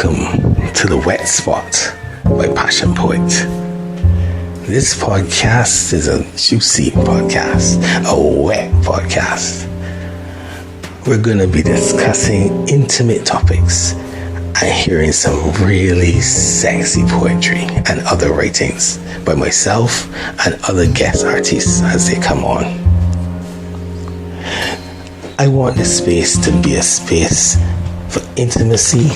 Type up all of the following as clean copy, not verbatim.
Welcome to the Wett Spot by PassionPoet. This podcast is a juicy podcast, a wet podcast. We're going to be discussing intimate topics and hearing some really sexy poetry and other writings by myself and other guest artists as they come on. I want this space to be a space for intimacy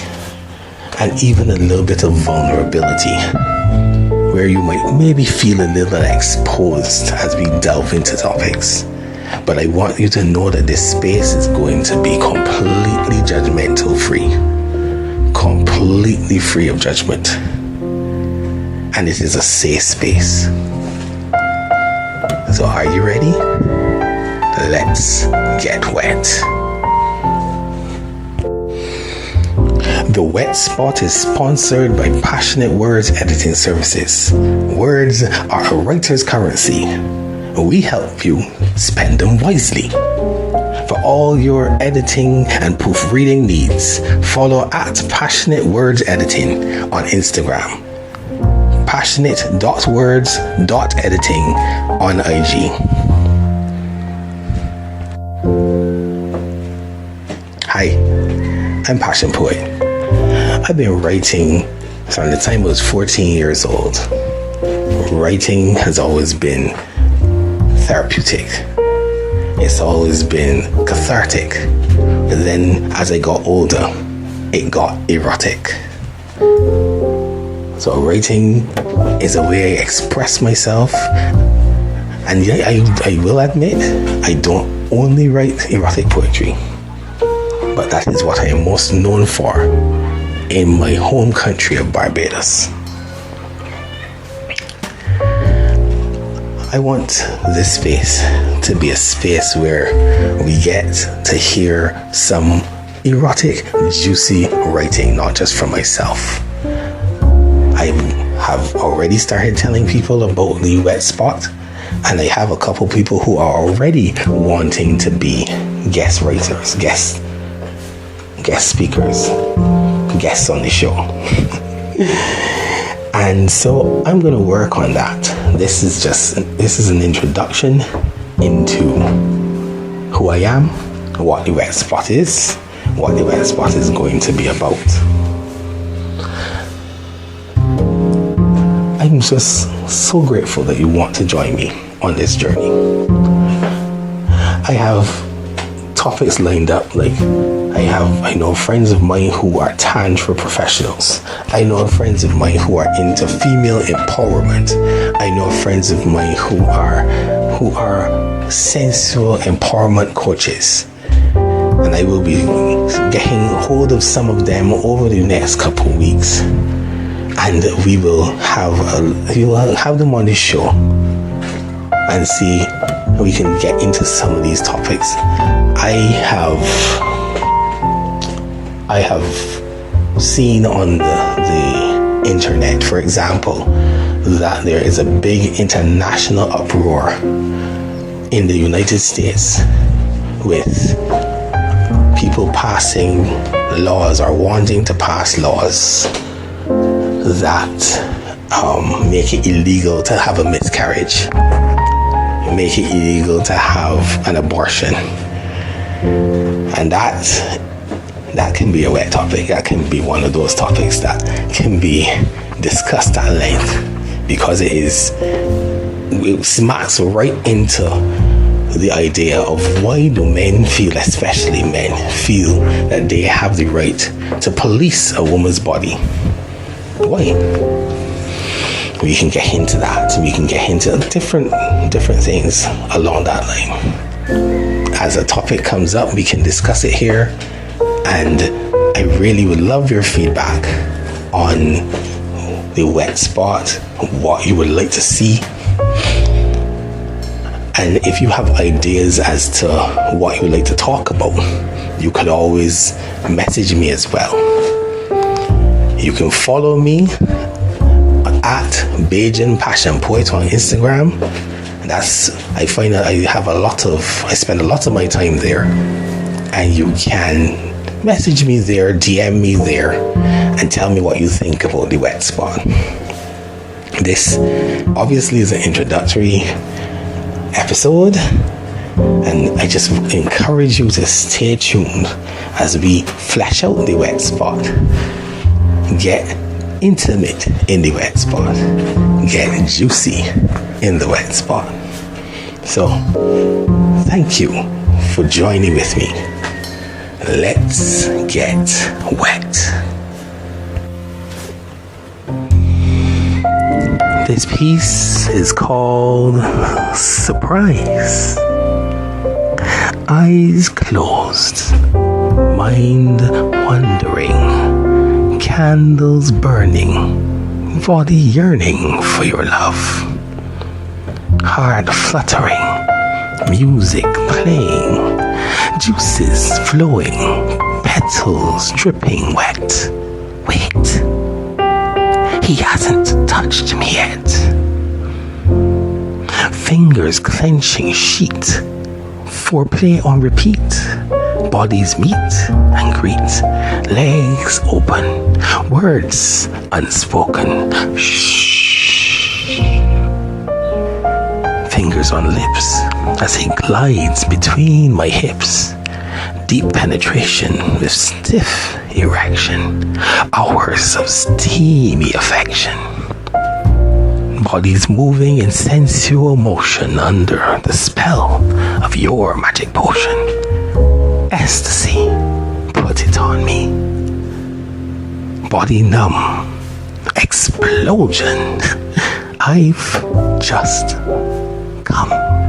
and even a little bit of vulnerability, where you might maybe feel a little exposed as we delve into topics. But I want you to know that this space is going to be completely judgmental free, completely free of judgment, and it is a safe space. So are you ready? Let's get wet. The Wett Spot is sponsored by Passionate Words Editing Services. Words are a writer's currency. We help you spend them wisely. For all your editing and proofreading needs, follow at Passionate Words Editing on Instagram, passionate.words.editing on IG. Hi, I'm PassionPoet. I've been writing from the time I was 14 years old. Writing has always been therapeutic. It's always been cathartic. But then as I got older, it got erotic. So writing is a way I express myself. And yeah, I will admit, I don't only write erotic poetry, but that is what I am most known for in my home country of Barbados. I want this space to be a space where we get to hear some erotic, juicy writing, not just from myself. I have already started telling people about the Wett Spot, and I have a couple people who are already wanting to be guest writers, guest speakers, guests on the show. And so I'm going to work on that. This is an introduction into who I am, what the Wett Spot is, what the Wett Spot is going to be about. I'm just so grateful that you want to join me on this journey. I have topics lined up, like I know friends of mine who are tantra professionals. I know friends of mine who are into female empowerment. I know friends of mine who are sensual empowerment coaches. And I will be getting hold of some of them over the next couple of weeks. And we will have them on the show and see we can get into some of these topics. I have seen on the internet, for example, that there is a big international uproar in the United States with people passing laws or wanting to pass laws that make it illegal to have a miscarriage, make it illegal to have an abortion. And that can be a wet topic. That can be one of those topics that can be discussed at length, because it smacks right into the idea of why do men feel, especially men, feel that they have the right to police a woman's body. Why? We can get into that. We can get into different things along that line. As a topic comes up, we can discuss it here, and I really would love your feedback on the Wett Spot, what you would like to see, and if you have ideas as to what you would like to talk about, you could always message me as well. You can follow me at Bajan PassionPoet on Instagram. I find that I spend a lot of my time there, and you can message me there, DM me there, and tell me what you think about the Wett Spot. This obviously is an introductory episode, and I just encourage you to stay tuned as we flesh out the Wett Spot, get intimate in the Wett Spot, get juicy in the Wett Spot. So, thank you for joining with me. Let's get wet. This piece is called Surprise. Eyes closed, mind wandering, candles burning, body yearning for your love, heart fluttering, music playing, juices flowing, petals dripping wet. Wait, he hasn't touched me yet. Fingers clenching sheet, foreplay on repeat, bodies meet and greet, legs open, words unspoken. Shh. Fingers on lips as he glides between my hips. Deep penetration with stiff erection. Hours of steamy affection. Bodies moving in sensual motion under the spell of your magic potion. Ecstasy, put it on me. Body numb. Explosion. I've just come.